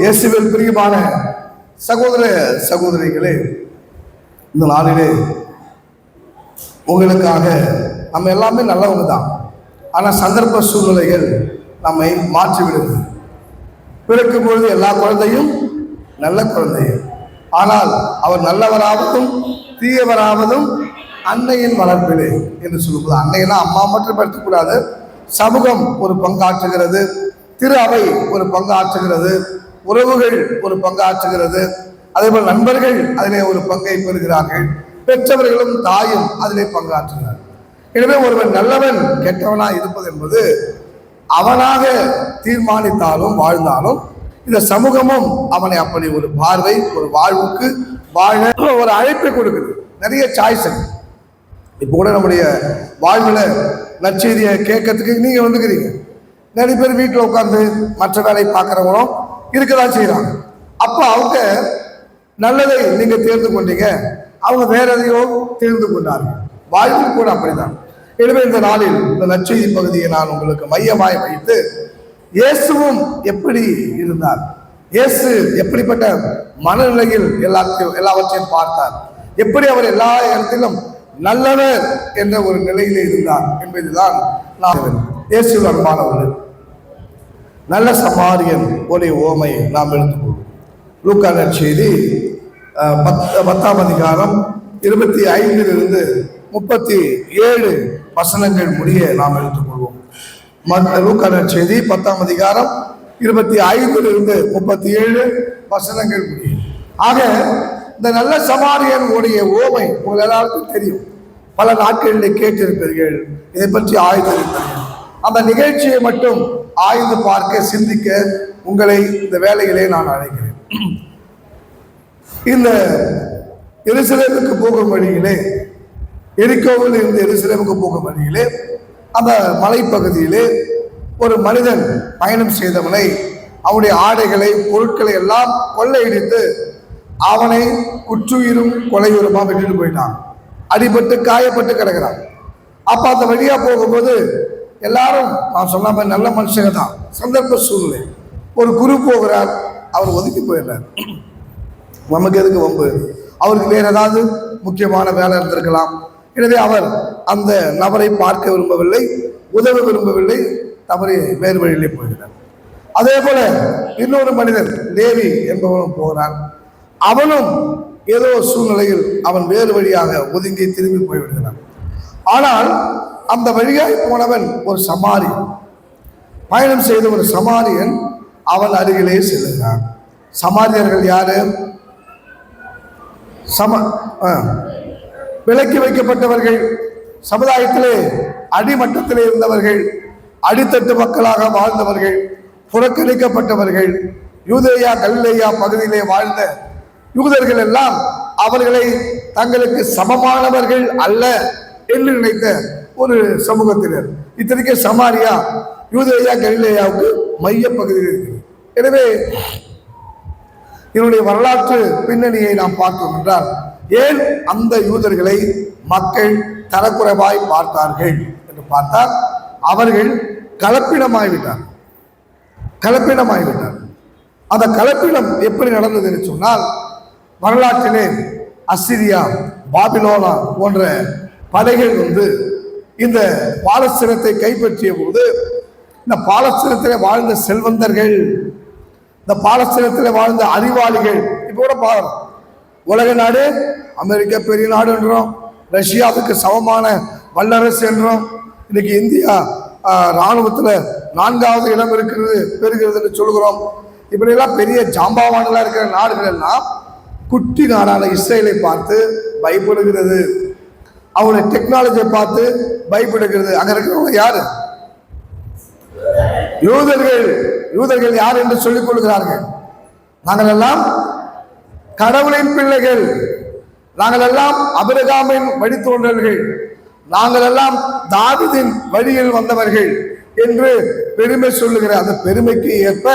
இயேசுவில் பிரியமான சகோதர சகோதரிகளே, இந்த நாளிலே உங்களுக்காக நம்ம எல்லாமே நல்லவங்க தான். ஆனால் சந்தர்ப்ப சூழ்நிலைகள் நம்மை மாற்றிவிடுது. பிறக்கும் பொழுது எல்லா குழந்தையும் நல்ல குழந்தையும், ஆனால் அவர் நல்லவராவதும் தீயவராவதும் அன்னையின் வளர்ப்பிலே என்று சொல்லும்போது, அன்னையெல்லாம் அம்மா மட்டும் எடுத்துக்கூடாது, சமூகம் ஒரு பங்காற்றுகிறது, திரு அவை ஒரு பங்காற்றுகிறது, உறவுகள் ஒரு பங்காற்றுகிறது, அதேபோல் நண்பர்கள் அதிலே ஒரு பங்கை பெறுகிறார்கள், பெற்றவர்களும் தாயும் அதிலே பங்காற்றுகிறார். எனவே ஒருவன் நல்லவன் கெட்டவனா இருப்பது என்பது அவனாக தீர்மானித்தாலும் வாழ்ந்தாலும் இந்த சமூகமும் அவனை அப்படி ஒரு பார்வை, ஒரு வாழ்வுக்கு வாழ ஒரு அழைப்பை கொடுக்குது. நிறைய சாய்ஸ். இப்போ கூட நம்முடைய வாழ்வில் நற்செய்தியை கேட்கறதுக்கு நீங்க வந்துக்கிறீங்க. நிறைய பேர் வீட்டில் உட்காந்து மற்ற வேலை பார்க்குறவங்களும் இருக்கதான் செய்யறாங்க. அப்போ அவங்க நல்லதை நீங்க தேர்ந்து கொண்டீங்க, அவங்க வேற எதையோ தேர்ந்து கொண்டார்கள். வாழ்வில் கூட அப்படிதான். எனவே இந்த நாளில் இந்த நற்செய்தி பகுதியை நான் உங்களுக்கு மையமாய் வைத்து, இயேசுவும் எப்படி இருந்தார், இயேசு எப்படிப்பட்ட மனநிலையில் எல்லாவற்றையும் பார்த்தார், எப்படி அவர் எல்லா இடத்திலும் நல்லவர் என்ற ஒரு நிலையிலே இருந்தார் என்பதுதான் நான் இயேசு அன்பானவர்கள். நல்ல சமாரியன் உடைய ஓமையை நாம் எடுத்துக்கொள்வோம். லூக்கா நற்செய்தி 10ஆம் அதிகாரம் 25 37 வசனங்கள் முடிய நாம் எடுத்துக்கொள்வோம். லூக்கா நற்செய்தி 10ஆம் அதிகாரம் 25 37 வசனங்கள் முடிய. ஆக இந்த நல்ல சமாரியன் உடைய ஓமை உங்கள் எல்லாருக்கும் தெரியும். பல நாட்களில் கேட்டிருப்பீர்கள், இதை பற்றி ஆய்ந்திருப்பீர்கள். அந்த நிகழ்ச்சியை மட்டும் ஆய்ந்து பார்க்க, சிந்திக்க உங்களை இந்த வேலையிலே நான் அழைக்கிறேன். இந்த எருசலேமுக்கு போகும் வழியிலே, எரிகோவில் இருந்து எருசலேமுக்கு போகும் வழியிலே, அந்த மலைப்பகுதியிலே ஒரு மனிதன் பயணம் செய்தவனை, அவனுடைய ஆடைகளை, பொருட்களை எல்லாம் கொள்ளையடித்து அவனை குற்றுயிரும் கொலையுருமா விட்டுட்டு போயிட்டான். அடிபட்டு காயப்பட்டு கிடக்கிறான். அப்ப அந்த வழியா போகும்போது எல்லாரும் நான் சொன்ன மாதிரி நல்ல மனுஷங்க தான். சந்தர்ப்ப சூழ்நிலை, ஒரு குரு போகிறார், அவர் ஒதுக்கி போயிடுறார். நமக்கு எதுக்கு வம்பு, அவருக்கு வேற ஏதாவது முக்கியமான வேலை இருந்திருக்கலாம். எனவே அவர் அந்த நபரை பார்க்க விரும்பவில்லை, உதவ விரும்பவில்லை, தவறி வேறு வழியிலே போகிறார். அதே போல இன்னொரு மனிதன் லேவி என்பவனும் போகிறான். அவனும் ஏதோ சூழ்நிலையில் அவன் வேறு வழியாக ஒதுங்கி திரும்பி போய்விடுகிறான். ஆனால் அந்த வழியாய் போனவன் ஒரு சமாரியன், பயணம் செய்த ஒரு சமாரியன் அவன் அருகிலே செல்லுகிறான். சமாரியர்கள் யாரு? விலக்கி வைக்கப்பட்டவர்கள், சமுதாயத்திலே அடிமட்டத்திலே இருந்தவர்கள், அடித்தட்டு மக்களாக வாழ்ந்தவர்கள், புறக்கணிக்கப்பட்டவர்கள், யூதேயா கலிலேயா பகுதியிலே வாழ்ந்த யூதர்கள் எல்லாம் அவர்களை தங்களுக்கு சமமானவர்கள் அல்ல என்று நினைத்த ஒரு சமூகத்தினர். இத்தனைக்கு சமாரியா யூதேயா கலிலேயாவுக்கு மைய பகுதியில் இருக்கிறது. எனவே இதனுடைய வரலாற்று பின்னணியை நாம் பார்த்தோம் என்றால், ஏன் அந்த யூதர்களை மக்கள் தரக்குறைவாய் பார்த்தார்கள் என்று பார்த்தால், அவர்கள் கலப்பினமாய்விட்டார். அந்த கலப்பினம் எப்படி நடந்தது என்று சொன்னால், வரலாற்றிலே அசிரியா, பாபிலோனா போன்ற படைகள் இந்த பாலஸ்தீனத்தை கைப்பற்றிய போது, இந்த பாலஸ்தீனத்திலே வாழ்ந்த செல்வந்தர்கள், இந்த பாலஸ்தீனத்தில் வாழ்ந்த அறிவாளிகள், இப்போ கூட பாருங்க, உலக நாடு அமெரிக்கா பெரிய நாடு என்றோம், ரஷ்யாவுக்கு சமமான வல்லரசு என்றோம், இன்னைக்கு இந்தியா இராணுவத்தில் 4வது இடம் பெறுகிறது சொல்கிறோம். இப்படியெல்லாம் பெரிய ஜாம்பாவான்களா இருக்கிற நாடுகள் எல்லாம் குட்டி நாடான இஸ்ரேலை பார்த்து பயப்படுகிறது, அவங்களுடைய டெக்னாலஜியை பார்த்து பயப்படுகிறது. அங்க இருக்கிறவங்க யாரு? யூதர்கள் யார் என்று சொல்லிக் கொள்கிறார்கள். நாங்கள் எல்லாம் கடவுளின் பிள்ளைகள், நாங்கள் எல்லாம் ஆபிரகாமின் வழித்தோன்றல்கள், நாங்கள் எல்லாம் தாவீதின் வழியில் வந்தவர்கள் என்று பெருமை சொல்லுகிற அந்த பெருமைக்கு ஏற்ப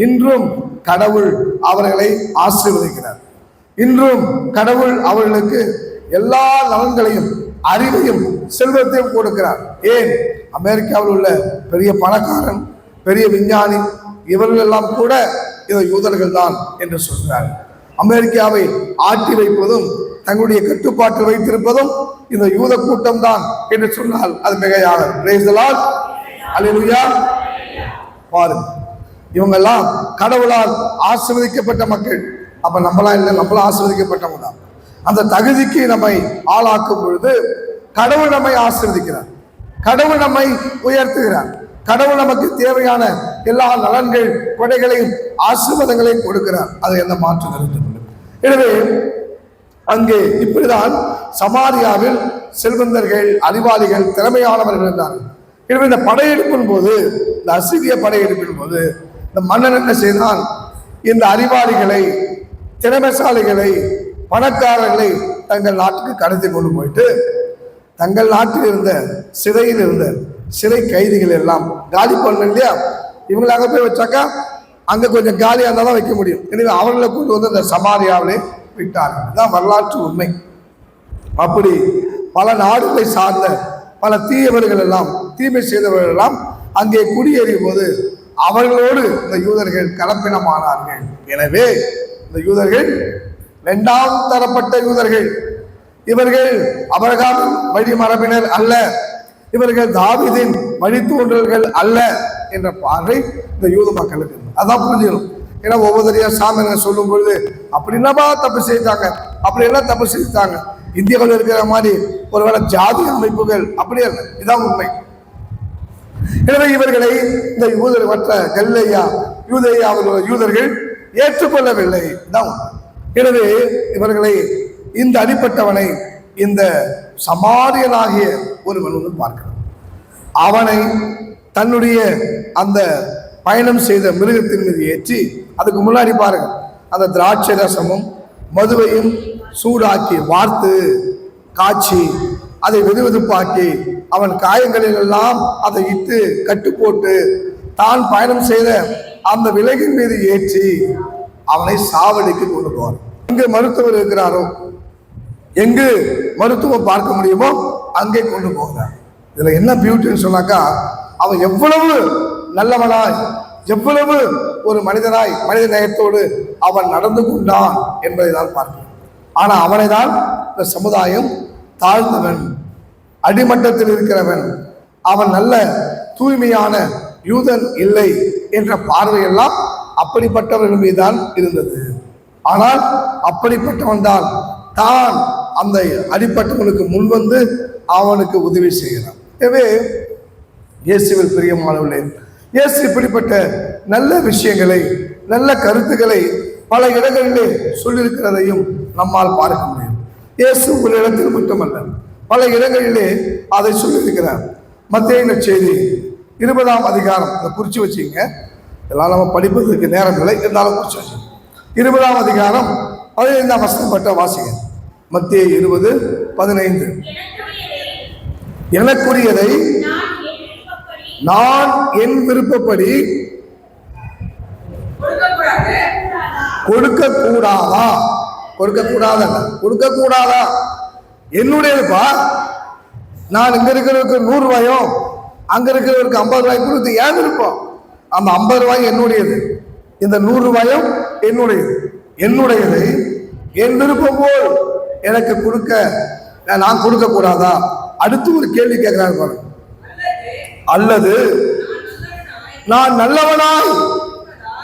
இன்றும் கடவுள் அவர்களை ஆசீர்வதிக்கிறார். இன்றும் கடவுள் அவர்களுக்கு எல்லா நலன்களையும், அறிவையும், செல்வத்தையும் கொடுக்கிறார். ஏன்? அமெரிக்காவில் உள்ள பெரிய பணக்காரன், பெரிய விஞ்ஞானி, இவர்கள் எல்லாம் கூட இந்த யூதர்கள் தான் என்று சொல்கிறார். அமெரிக்காவை ஆட்டி வைப்பதும் தங்களுடைய கட்டுப்பாட்டில் வைத்திருப்பதும் இந்த யூத கூட்டம் தான் என்று சொன்னால் அது மிகையாக. பிரைஸ் தி லார்ட், அல்லேலூயா. பாருங்க, இவங்கெல்லாம் கடவுளால் ஆசீர்வதிக்கப்பட்ட மக்கள். அப்ப நம்மளாம் இல்லை, நம்மளாம் ஆசீர்வதிக்கப்பட்டவங்க தான். அந்த தகுதிக்கு நம்மை ஆளாக்கும் பொழுது கடவுள் நம்மை ஆசீர்வதிக்கிறார், கடவுள் நம்மை உயர்த்துகிறார், கடவுள் நமக்கு தேவையான எல்லா நலன்கள் கொடைகளையும் ஆசீர்வாதங்களையும் கொடுக்கிறார். அது என்ன மாற்று கருத்து. எனவே அங்கே இப்படிதான் சமாரியாவில் செல்வந்தர்கள், அறிவாளிகள், திறமையானவர்கள் இருந்தார்கள். எனவே இந்த படையெடுப்பின் போது, இந்த அசிரிய படையெடுப்பின் போது இந்த மன்னன் என்ன செய்தான்? இந்த அறிவாளிகளை, திறமைசாலிகளை, பணக்காரர்களை தங்கள் நாட்டுக்கு கடத்தி கொண்டு போயிட்டு தங்கள் நாட்டில் இருந்த சிறையில் இருந்த சிறை கைதிகள் எல்லாம் காலி பண்ண இல்லையா, இவங்களை அங்கே போய் வச்சாக்கா அங்கே கொஞ்சம் காலியாக இருந்தால் தான் வைக்க முடியும். எனவே அவர்களை கொண்டு வந்து இந்த சமாரியாவிலே விட்டார்கள். இதுதான் வரலாற்று உண்மை. அப்படி பல நாடுகளை சார்ந்த பல தீயவர்கள் எல்லாம், தீமை செய்தவர்கள் எல்லாம் அங்கே குடியேறிய போது அவர்களோடு இந்த யூதர்கள் கலப்பினமானார்கள். எனவே இந்த யூதர்கள் இரண்டாம் தரப்பட்ட யூதர்கள். இவர்கள் ஆபிரகாமின் வழி மரபினர் அல்ல, இவர்கள் தாவீதின் வழித்தோன்றல்கள் அல்ல என்ற பார்வை இந்த யூத மக்களுக்கு. அதான் புரிஞ்சுக்கணும். ஏன்னா ஒவ்வொருத்தரையா சாமி சொல்லும் பொழுது அப்படி என்னப்பா தப்பு செய்தாங்க, அப்படி எல்லாம் தப்பு செய்தாங்க, இந்தியாவில் இருக்கிற மாதிரி ஒருவேளை ஜாதி அமைப்புகள் அப்படியே இல்லை. இதான் உண்மை. எனவே இவர்களை இந்த யூதர் மற்ற கல்லையா யூதையா யூதர்கள் ஏற்றுக்கொள்ளவில்லை. தான். எனவே இவர்களை இந்த அடிப்பட்டவனை இந்த சமாரியனாகிய ஒருவன் வந்து பார்க்கிறான். அவனை தன்னுடைய அந்த பயணம் செய்த மிருகத்தின் மீது ஏற்றி, அதுக்கு முன்னாடி பாருங்க, அந்த திராட்சை ரசமும் மதுவையும் சூடாக்கி வார்த்து காய்ச்சி அதை வெதுவெதுப்பாக்கி அவன் காயங்களில் எல்லாம் அதை இட்டு கட்டு போட்டு தான் பயணம் செய்த அந்த விலகின் மீது ஏற்றி அவனை சாவடிக்கு கொண்டு போவார். எங்கு மருத்துவர் இருக்கிறாரோ, எங்கு மருத்துவம் பார்க்க முடியுமோ அங்கே கொண்டு போகிறார். இதுல என்ன பியூட்டின்னு சொன்னாக்கா, அவன் எவ்வளவு நல்லவனாய், எவ்வளவு ஒரு மனிதனாய், மனித நேயத்தோடு அவன் நடந்து கொண்டான் என்பதை தான் பார்க்கிறோம். ஆனா அவனை தான் இந்த சமுதாயம் தாழ்ந்தவன், அடிமட்டத்தில் இருக்கிறவன், அவன் நல்ல தூய்மையான யூதன் இல்லை என்ற பார்வையெல்லாம் அப்படிப்பட்டவர்கள் மீதுதான் இருந்தது. ஆனால் அப்படிப்பட்டவன் தான் அந்த அடிப்பட்டவனுக்கு முன்வந்து அவனுக்கு உதவி செய்கிறான். எனவே இயேசுவில் பிரியமானவர்களே, இயேசு இப்படிப்பட்ட நல்ல விஷயங்களை, நல்ல கருத்துக்களை பல இடங்களிலே சொல்லியிருக்கிறதையும் நம்மால் பார்க்க முடியும். இயேசு ஒரு இடத்தில் மட்டுமல்ல, பல இடங்களிலே அதை சொல்லியிருக்கிறார். மத்தேயு நற்செய்தி 20ஆம் அதிகாரம், இதை குறித்து வச்சுங்க, இதெல்லாம் நம்ம படிப்பதற்கு நேரம் இல்லை, இருந்தாலும் குறித்து வச்சுங்க. 20ஆம் அதிகாரம் 15ஆம் வசனம் பட்ட வாசிங்க. மத்தேயு 20:15. எனக்குரியதை நான் என் விருப்பப்படி கொடுக்க கூடாதா? கொடுக்க கூடாதா? என்னுடையதுப்பா. நான் இங்க இருக்கிறவருக்கு 100 ரூபாயோ அங்க இருக்கிறவருக்கு 50 ரூபாய் கொடுத்து ஏன் விருப்பம்? அந்த 50 ரூபாய் என்னுடையது, இந்த 100 ரூபாயும் என்னுடையதை என் விருப்பம் போல் எனக்கு கொடுக்க நான் கொடுக்க கூடாதா? அடுத்து ஒரு கேள்வி கேட்கிறார் பாருங்க. அல்லது நான் நல்லவனாய்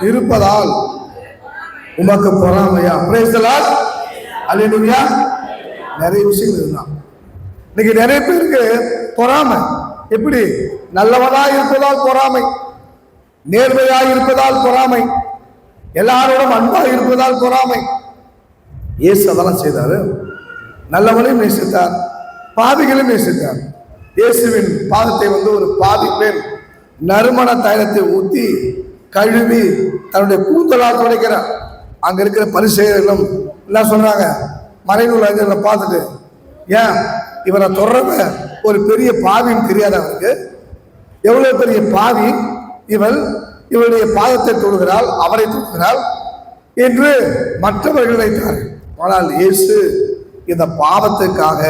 இருப்பதால் உமக்கு பொறாமையா? பிரைஸ் தி லார்ட், அல்லேலூயா. நிறைய விஷயங்கள் இருந்தான். இன்னைக்கு நிறைய பேருக்கு பொறாமை. எப்படி? நல்லவனாய் இருப்பதால் பொறாமை, நேர்மையாய் இருப்பதால் பொறாமை, எல்லாரோடும் அன்பாக இருப்பதால் பொறாமை. இயேசு அதெல்லாம் செய்தாரு. நல்லவனையும் நேசித்தார், பாவிகளையும் நேசித்தார். இயேசுவின் பாதத்தை வந்து ஒரு பாதி பேர் நறுமண தைலத்தை ஊற்றி கழுவி தன்னுடைய கூந்தலால் துடைக்கிறார். அங்க இருக்கிற பரிசேயர்களும் என்ன சொல்றாங்க, மறைநூல் அறிஞர்களை பார்த்துட்டு, ஏன் இவரை தொடர்ற ஒரு பெரிய பாவின்னு தெரியாத அவருக்கு? எவ்வளவு பெரிய பாவி இவருடைய பாதத்தை தொடுகிறாள், அவரை தொடுகிறாள் என்று மற்றவர்கள் வைத்தார்கள். ஆனால் இயேசு இந்த பாவத்துக்காக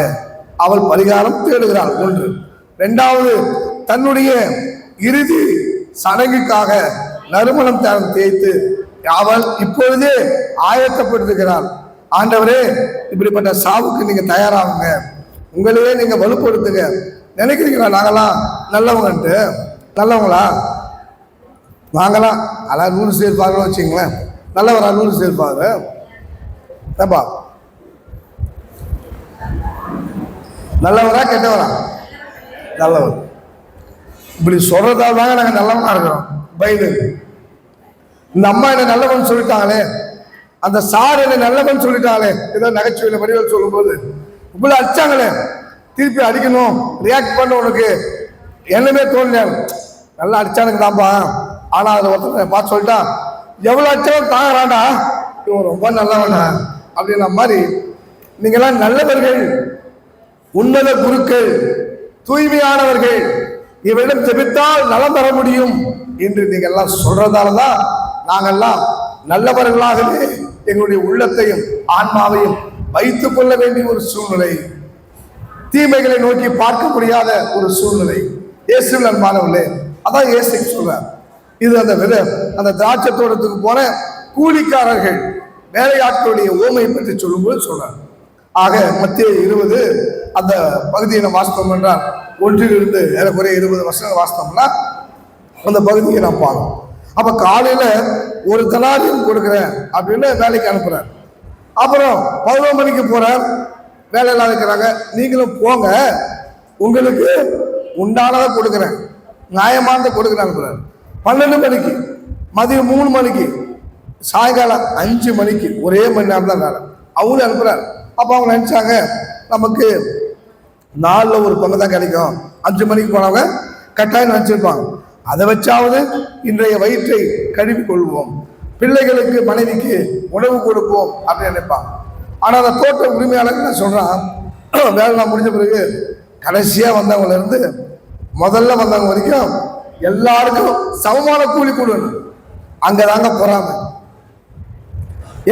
அவள் பரிகாரம் தேடுகிறாள். ஒன்று. இரண்டாவது, தன்னுடைய இறுதி சடங்குக்காக நறுமணம் தேய்த்து அவள் இப்பொழுதே ஆயத்தப்படுத்துகிறாள். ஆண்டவரே, இப்படிப்பட்ட சாவுக்கு நீங்க தயாராகுங்க, உங்களையே நீங்க வலுப்படுத்துங்க. நினைக்கிறீங்களா நாங்களாம் நல்லவங்கன்ட்டு? நல்லவங்களா? வாங்கலாம், அதான் 100 சேர்ப்பாங்க வச்சுங்களேன். நல்லவரா 100 சேர்ப்பாங்க? ஏப்பா, நல்லவரா கெட்டவரா? நல்லவர். இப்படி சொல்றதால தாங்க நாங்கள் நல்லவனா இருக்கிறோம். பைபிள் இந்த அம்மா என்ன நல்லவன் சொல்லிட்டாங்களே, அந்த சார் என்ன நல்லவன் சொல்லிட்டாங்களே, ஏதோ நகைச்சுவையில் வடிவில் சொல்லும்போது இவ்வளவு அடிச்சாங்களே, திருப்பி அடிக்கணும் ரியாக்ட் பண்ண உனக்கு என்னமே தோணல. நல்லா அடிச்சானுக்கு தான்ப்பா, ஆனா அதை ஒருத்தர் பார்த்து சொல்லிட்டான், எவ்வளவு அடிச்சாலும் தாங்கறான்டா, இவன் ரொம்ப நல்லவனா அப்படின்ற மாதிரி. நீங்களாம் நல்லவர்கள், உன்னத குருக்கள், தூய்மையானவர்கள், இவரிடம் ஜெபித்தால் நலம் பெற முடியும் என்று நீங்க எல்லாம் சொல்றதால தான் நாங்கெல்லாம் நல்லவர்களாகவே எங்களுடைய உள்ளத்தையும் ஆன்மாவையும் வைத்துக் கொள்ள வேண்டிய ஒரு சூழ்நிலை, தீமைகளை நோக்கி பார்க்க முடியாத ஒரு சூழ்நிலை. இயேசுவின் அன்பானவர்களே, அதான் இயேசு சொல்றார். இது அந்த திராட்சை தோட்டத்துக்கு போன கூலிக்காரர்கள் வேலையாட்களுடைய ஓமை பற்றி சொல்லும்போது சொல்றார். ஆக மத்திய 20 அந்த பகுதியை நம்ம வாசித்தோம் என்றால், 1 ஏறக்குறைய 20 வருஷங்கள் வாசித்தோம்னா அந்த பகுதியை நான் பார்க்கணும். அப்ப காலையில ஒரு தெனாரியம் கொடுக்குறேன் அப்படின்னு வேலைக்கு அனுப்புறார். அப்புறம் 11 மணிக்கு போறார், வேலையெல்லாம் இருக்கிறாங்க, நீங்களும் போங்க, உங்களுக்கு உண்டானதை கொடுக்குறேன், நியாயமானதை கொடுக்குறேன் அனுப்புறாரு. 12 மணிக்கு, மதியம் 3 மணிக்கு, சாயங்காலம் 5 மணிக்கு, ஒரே மணி நேரம் தான் வேலை, அவங்களும் அனுப்புறாரு. அப்போ அவங்க நினைச்சாங்க, நமக்கு 4 ஒரு பங்கு தான் கிடைக்கும், 5 மணிக்கு போனவங்க கட்டாயம் நினைச்சிருப்பாங்க, அதை வச்சாவது இன்றைய வயிற்றை கழுவி கொள்வோம், பிள்ளைகளுக்கு மனைவிக்கு உணவு கொடுப்போம் அப்படின்னு நினைப்பாங்க. ஆனால் அந்த தோட்ட உரிமையாளர் என்ன சொல்றான், வேலை முடிஞ்ச பிறகு கடைசியா வந்தவங்கள இருந்து முதல்ல வந்தவங்க வரைக்கும் எல்லாருக்கும் சமமான கூலி கொடுக்கணும். அங்கதாங்க போறாங்க.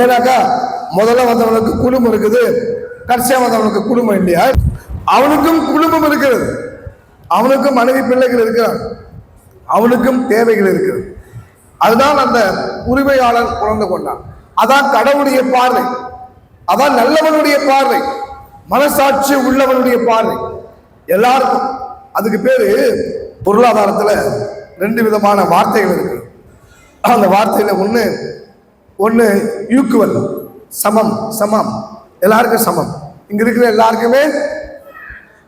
ஏன்னாக்கா முதல்ல வந்தவனுக்கு குடும்பம் இருக்குது, கடைசியா வந்தவனுக்கு குடும்பம் இல்லையா? அவனுக்கும் குடும்பம் இருக்கிறது, அவனுக்கும் மனைவி பிள்ளைகள் இருக்கிறார், அவனுக்கும் தேவைகள் இருக்கிறது. அதுதான் அந்த உரிமையாளர் உணர்ந்து கொண்டான். அதான் கடவுளுடைய பார்வை, அதான் நல்லவனுடைய பார்வை, மனசாட்சி உள்ளவனுடைய பார்வை எல்லாருக்கும். அதுக்கு பேரு பொருளாதாரத்துல 2 விதமான வார்த்தைகள் இருக்கு. அந்த வார்த்தையில ஒன்று ஈக்குவல், சமம், சமம், எல்லாருக்கும் சமம். இங்க இருக்கிற எல்லாருக்குமே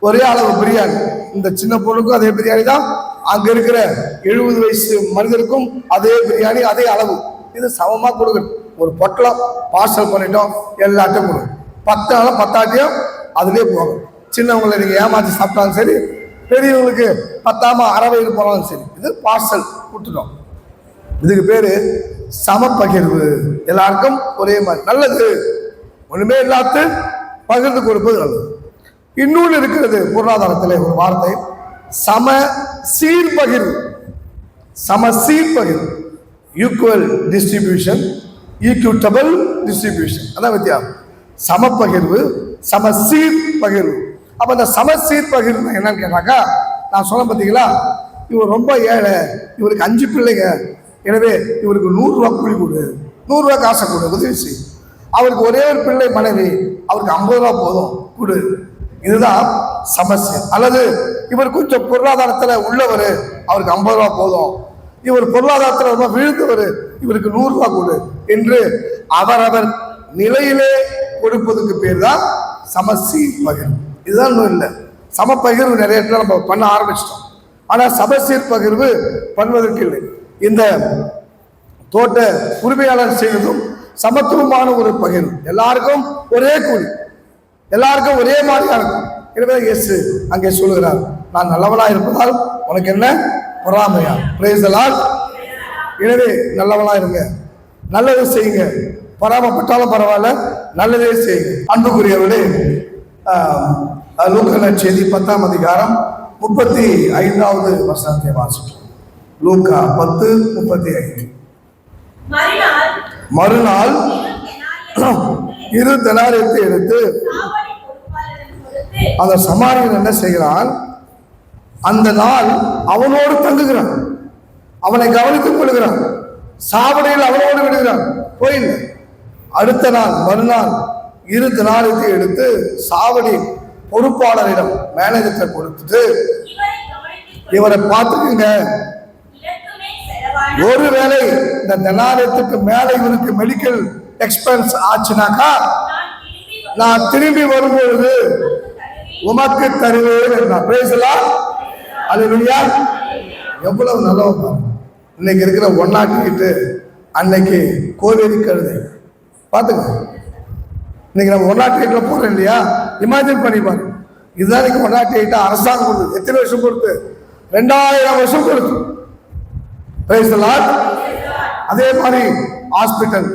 ஒரே அளவு பிரியாணி. இந்த சின்ன பொண்ணுக்கும் அதே பிரியாணி தான், அங்க இருக்கிற 70 வயசு மனிதருக்கும் அதே பிரியாணி, அதே அளவு. இது சமமா கொடுக்கணும். ஒரு பொட்டலம் பார்சல் பண்ணிட்டோம், எல்லாத்தையும் கொடுக்கும். 10 நாளும் 10 அதுலேயே போகும். சின்னவங்களை நீங்க ஏமாற்றி சாப்பிட்டாலும் சரி, பெரியவங்களுக்கு பத்தாம அறவையில் போனாலும் சரி, இது பார்சல் கொடுத்துட்டோம். இதுக்கு பேரு சமப்பகிர்வு. எல்லாருக்கும் ஒரே மாதிரி, நல்லது. ஒண்ணுமே எல்லாத்தையும் பகிர்ந்து கொடுப்பது நல்லது. இன்னொன்று இருக்கிறது பொருளாதாரத்தில் ஒரு வார்த்தை, சம சீர்பகிர்வு. சம சீர்பகிர்வு, ஈக்குவல் டிஸ்ட்ரிபியூஷன், ஈக்விட்டபிள் டிஸ்ட்ரிபியூஷன், அதான் வித்தியாசம். சமப்பகிர்வு, சம சீர்பகிர்வு. அப்ப அந்த சமசீர் பகிர்வு என்னன்னு கேட்டாக்கா, நான் சொல்ல பார்த்தீங்களா, இவர் ரொம்ப ஏழை, இவருக்கு 5 பிள்ளைங்க, எனவே இவருக்கு 100 ரூபா கூலி கொடு, 100 ரூபா காசை கொடு, உதவி செய். அவருக்கு ஒரே ஒரு பிள்ளை மனைவி, அவருக்கு 50 ரூபா போதும் கொடு. இதுதான் சமசீர். அல்லது இவர் கொஞ்சம் பொருளாதாரத்துல உள்ளவர், அவருக்கு 50 ரூபா போதும், இவர் பொருளாதாரத்துல ரொம்ப வீழ்ந்தவர், இவருக்கு 100 ரூபா கொடு என்று அவரவர் நிலையிலே கொடுப்பதுக்கு பேர் தான் சமசீர் பகிர்வு. இதுதான் ஒன்றும் இல்லை. சமப்பகிர்வு நிறைய இடத்துல நம்ம பண்ண ஆரம்பிச்சிட்டோம், ஆனால் சமசீர் பகிர்வு பண்ணுவதற்கு இல்லை. இந்த தோட்ட உரிமையாளர் செய்வதும் சமத்துவமான ஒரு பகிர்வு, எல்லாருக்கும் ஒரே கூலி, எல்லாருக்கும் ஒரே மாதிரியா இருக்கும். எனவே இயேசு அங்கே சொல்லுகிறார், நான் நல்லவனாக இருப்பதால் உனக்கு என்ன பொறாமையா? Praise the Lord. எனவே நல்லவனா இருங்க, நல்லது செய்யுங்க, பொறாமப்பட்டாலும் பரவாயில்ல, நல்லதே செய்யுங்க. அன்புக்குரியவர்களே, லூக்கா நற்செய்தி 10ஆம் அதிகாரம் 35வது வசனத்தை வாசிக்கிறோம். லூக்கா 10:35. மறுநாள் 2 தெனாரியத்தை எடுத்து அந்த சமாரியன் என்ன செய்கிறான், அந்த நாள் அவனோடு தங்குகிறான், அவனை கவனித்துக் கொள்கிறான். சாவடியில் அவனோடு விடுகிறான். போயில்லை. அடுத்த நாள் மறுநாள் 2 தெனாரியத்தை எடுத்து சாவடி பொறுப்பாளரிடம் மேனேஜர்கிட்ட கொடுத்துட்டு, இவரை பார்த்துக்குங்க, ஒருவேளை இந்த தெனாரியத்துக்கு மேல இவருக்கு மெடிக்கல் எக்ஸ்பென்ஸ் ஆச்சுனாக்கா நான் திரும்பி வரும்பொழுது உமக்கு தருவேன் என்றார். Praise the Lord. அல்லேலூயா. எவ்வளவு நல்லவங்க. இன்னைக்கு இருக்கிற 108 அன்னைக்கு கோவேரி கழுதை பார்த்துங்க. இன்னைக்கு நம்ம 108 போறோம் இல்லையா? இமேஜின் பண்ணி பாருங்க. இதுதான் இன்னைக்கு 108 அரசாங்கம் கொடுத்து. எத்தனை வருஷம் கொடுத்து? 2000 வருஷம் கொடுத்து. Price the Lord. அதே மாதிரி ஹாஸ்பிட்டல்,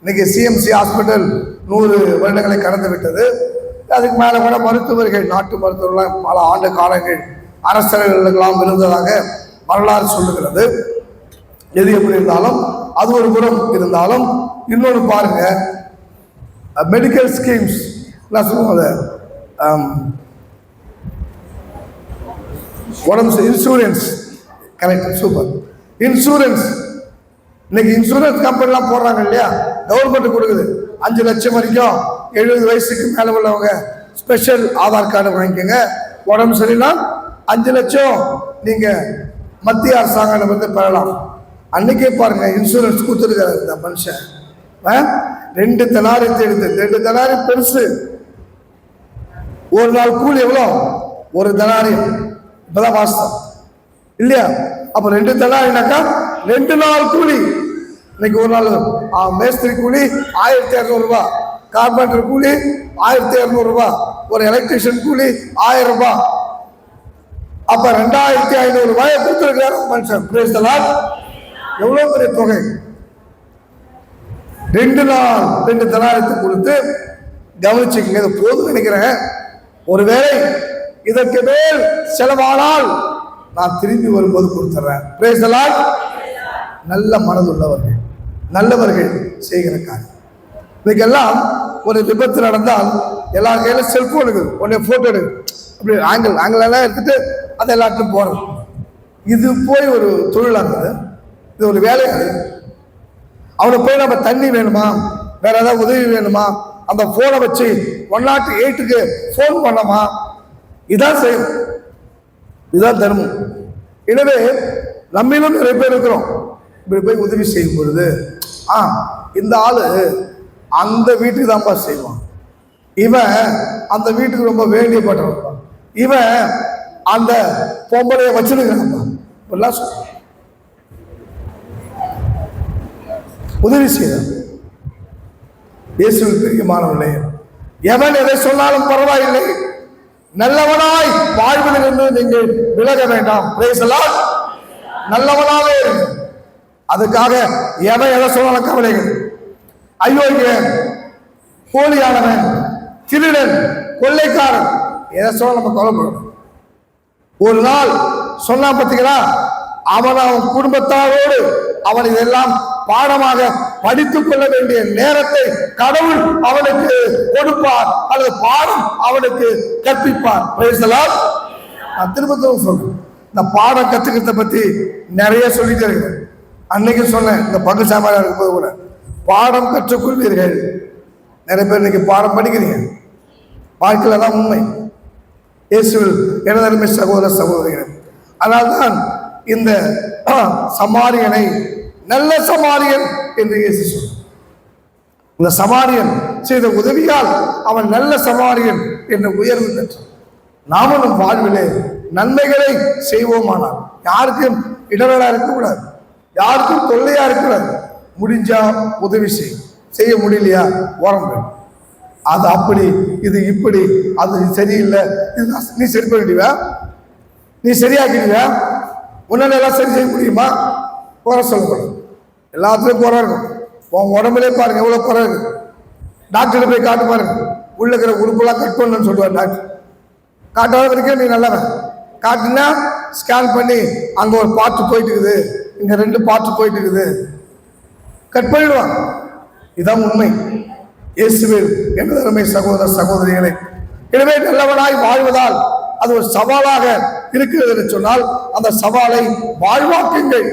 இன்னைக்கு சிஎம்சி ஹாஸ்பிட்டல் 100 வருடங்களை கடந்து விட்டது. அதுக்கு மேலே கூட மருத்துவர்கள், நாட்டு மருத்துவர்கள் பல ஆண்டு காலங்கள் அரசர்களுக்கெல்லாம் இருந்ததாக வரலாறு சொல்லுகிறது. எது எப்படி இருந்தாலும் அது ஒரு புறம் இருந்தாலும், இன்னொன்று பாருங்க, மெடிக்கல் ஸ்கீம்ஸ் சொல்லுவாங்க, உடம்பு இன்சூரன்ஸ். Correct, super. இன்சூரன்ஸ் இன்னைக்கு இன்சூரன்ஸ் கம்பெனிலாம் போடுறாங்க இல்லையா? கவர்மெண்ட் கொடுக்குது 5 லட்சம் வரைக்கும் 70 வயசுக்கு மேலே உள்ளவங்க ஸ்பெஷல் ஆதார் கார்டு வாங்கிக்கோங்க. உடம்பு சரினா 5 லட்சம் நீங்க மத்திய அரசாங்கம் வந்து பெறலாம். அன்னைக்கே பாருங்க இன்சூரன்ஸ் கொடுத்துருக்காரு இந்த மனுஷன். 2 தெனாரியத்தை எடுத்து, 2 தெனாரியம் பெருசு. ஒரு நாள் கூலி எவ்வளோ? 1 தெனாரியம். இப்பதான் வாஸ்தவம் இல்லையா? அப்ப 2 தெனாரினாக்கா 2 நாள் கூலி. இன்னைக்கு ஒரு நாள் மேஸ்திரி கூலி 1200 ரூபாய், கார்பெண்டர் கூலி 1200 ரூபாய், ஒரு எலக்ட்ரிஷியன் கூலி 1000 ரூபாய். அப்ப 2500 ரூபாயை கொடுத்துருக்காரு மனுஷன். Price the Lord. எவ்வளவு பெரிய தொகை. 2 நாள் 2 தெனாரியத்தை கொடுத்து கவனிச்சுக்கங்க. இது போதும் நினைக்கிறேன். ஒருவேளை இதற்கு மேல் செலவானால் நான் திரும்பி வரும்போது கொடுத்துறேன். Price the Lord. நல்ல மனதுள்ளவர்கள், நல்லவர்கள் செய்கிற காரியம். இதுக்கெல்லாம் ஒரு விபத்து நடந்தால் எல்லா கையில செல்போன் இருக்குது, உடனே போட்டோ எடுக்கு, அப்படி ஆங்கிள் எல்லாம் எடுத்துட்டு அதை எல்லாத்தையும் போறது. இது போய் ஒரு தொழிலாகுது, இது ஒரு வேலையாது. அவனை போய் நம்ம தண்ணி வேணுமா, வேற ஏதாவது உதவி வேணுமா, அந்த போனை வச்சு 108க்கு போன் பண்ணமா, இதான் செய்யும். இதுதான் தர்மம். எனவே நம்மளும் நிறைய பேர் இருக்கிறோம். இப்படி போய் உதவி செய்யும் பொழுது இந்த ஆளு அந்த வீட்டுக்கு தான்ப்பா செய்வான், இவன் அந்த வீட்டுக்கு ரொம்ப வேண்டியப்பட்டவன், இவன் அந்த பொம்பளைய வச்சிருக்கிறான். உதவி செய்ய இயேசுவில் பிரியமானவர்களே, எவன் எதை சொன்னாலும் பரவாயில்லை, நல்லவனாய் வாழ்வதிலிருந்து நீங்கள் விலக வேண்டாம். Price the Lord. நல்லவனாவே அதுக்காக எவன் எதை சொன்னாலும் கவலைகள். அயோக்கியன், போலியானவன், திருடன், கொள்ளைக்காரன், எதை சொன்னாலும் நம்ம கவலைப்படணும். ஒரு நாள் சொன்னா பார்த்தீங்களா, அவன் குடும்பத்தாரோடு அவன் இதெல்லாம் பாடமாக படித்துக் கொள்ள வேண்டிய நேரத்தை கடவுள் அவனுக்கு கொடுப்பார், அல்லது பாடம் அவனுக்கு கற்பிப்பார். Price the Lord. நான் திரும்ப சொல்றேன், இந்த பாடம் கத்துக்கிறத பத்தி நிறைய சொல்லிட்டு இருக்கேன். அன்னைக்கு சொன்னேன், இந்த பங்கு சாமான் இருக்கும்போது கூட பாடம் கற்றுக்கொள்வீர்கள். நிறைய பேர் இன்னைக்கு பாடம் படிக்கிறீங்க, வாழ்க்கையில தான் உண்மை. இயேசுவில் எனதருமை சகோதர சகோதரிகள், அதனால்தான் இந்த சமாரியனை நல்ல சமாரியன் என்று இயேசு சொன்னார். இந்த சமாரியன் செய்த உதவியால் அவன் நல்ல சமாரியன் என்று உயர்வு பெற்றான். நாமும் நம் வாழ்விலே நன்மைகளை செய்வோமானால் யாருக்கும் இடரலா இருக்கக்கூடாது, யாருக்கும் தொல்லையா இருக்கக்கூடாது. முடிஞ்சா உதவி செய்ய முடியலையா ஓரம். அது அப்படி, இது இப்படி, அது சரியில்லை, இது நீ சரி பண்ணிடுவா, நீ சரியாக்கிடுவா, உன்னால எல்லாம் சரி செய்ய முடியுமா? குறை சொல்லக்கூடாது. எல்லாத்துலையும் குறை இருக்கும். உன் உடம்புலே பாருங்க எவ்வளோ குறை இருக்கு. டாக்டர் போய் காட்டு பாருங்க, உள்ள இருக்கிற உறுப்பெல்லாம் கட் பண்ணணும்னு சொல்லுவார் டாக்டர். காட்டாத வரைக்கும் நீ நல்லவன். காட்டுனா ஸ்கேன் பண்ணி அங்கே ஒரு பார்ட்டு போயிட்டு இருக்குது, இங்கே 2 பார்ட்டு போயிட்டு இருக்குது, கட் பண்ணிடுவாங்க. இதான் உண்மை. இயேசுவில் எனது அருமை சகோதர சகோதரிகளை, எனவே நல்லவனாய் வாழ்வதால் அது ஒரு சவாலாக இருக்கிறது என்று சொன்னால் அந்த சவாலை வாழ்வாக்குங்கள்.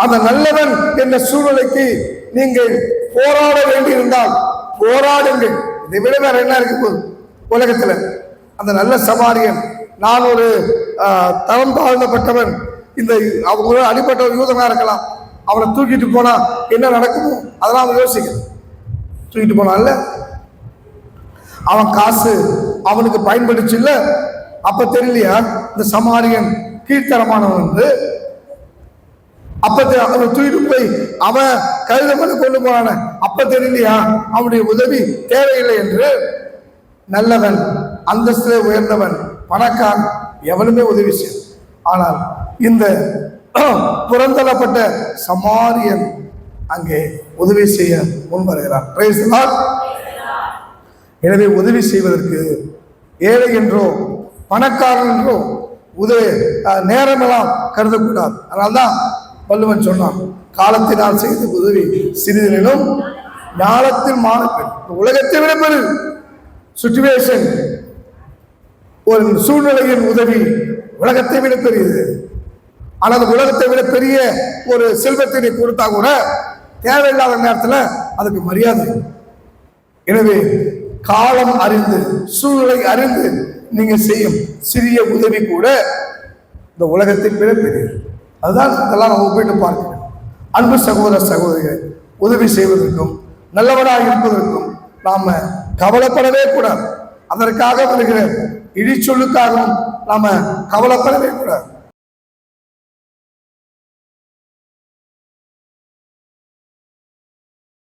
அந்த நல்லவன் என்ற சூழ்நிலைக்கு நீங்கள் போராட வேண்டியிருந்தால் போராடுங்கள். இதை விட வேற என்ன இருக்கு போகுது உலகத்துல? அந்த நல்ல சமாரியன், நான் ஒரு தரம் தாழ்ந்தப்பட்டவன், இந்த அவங்க அடிப்பட்ட ஒரு யூதனா இருக்கலாம், அவனை தூக்கிட்டு போனா என்ன நடக்குமோ அதெல்லாம் அவன் யோசிக்கணும். தூக்கிட்டு போனான்ல, அவன் காசு அவனுக்கு பயன்படுச்சு இல்ல, அப்ப தெரியலையா இந்த சமாரியன் கீழ்த்தரமானவன் என்று? அப்ப அவன் தூக்கிட்டு போய் அவன் கழுத பண்ணி கொண்டு போனான, அப்ப தெரியலையா அவனுடைய உதவி தேவையில்லை என்று? நல்லவன், அந்தஸ்திலே உயர்ந்தவன், பணக்காரன், எவனுமே உதவி செய்யும். ஆனால் இந்த புறந்தள்ளப்பட்ட சமாரியன் அங்கே உதவி செய்ய முன்வருகிறார். Price the Lord. எனவே உதவி செய்வதற்கு ஏழை என்றோ பணக்காரன் என்றோ உதவி நேரமெல்லாம் கருதக்கூடாது. அதனால்தான் வள்ளுவன் சொன்னான், காலத்தினால் செய்த உதவி சிறிதனிலும் ஞானத்தில் மாணப்பெண். உலகத்தை விட பெரு சுச்சுவேஷன், ஒரு சூழ்நிலையின் உதவி உலகத்தை விட பெரியது. ஆனால் உலகத்தை விட பெரிய ஒரு செல்வத்தை கொடுத்தா கூட தேவையில்லாத நேரத்தில் அதுக்கு மரியாதை. எனவே காலம் அறிந்து சூழ்நிலை அறிந்து நீங்க செய்யும் சிறிய உதவி கூட இந்த உலகத்தை விட பெரியது. அதுதான் இதெல்லாம் நம்ம ஒப்பிட்டு பார்க்கிறோம். அன்பு சகோதர சகோதரிகள், உதவி செய்வதற்கும் நல்லவனாக இருப்பதற்கும் நாம கவலைப்படவே கூடாது. அதற்காக வருகிற இடிச்சொல்லுக்காகவும் நாம கவலைப்படவே கூடாது.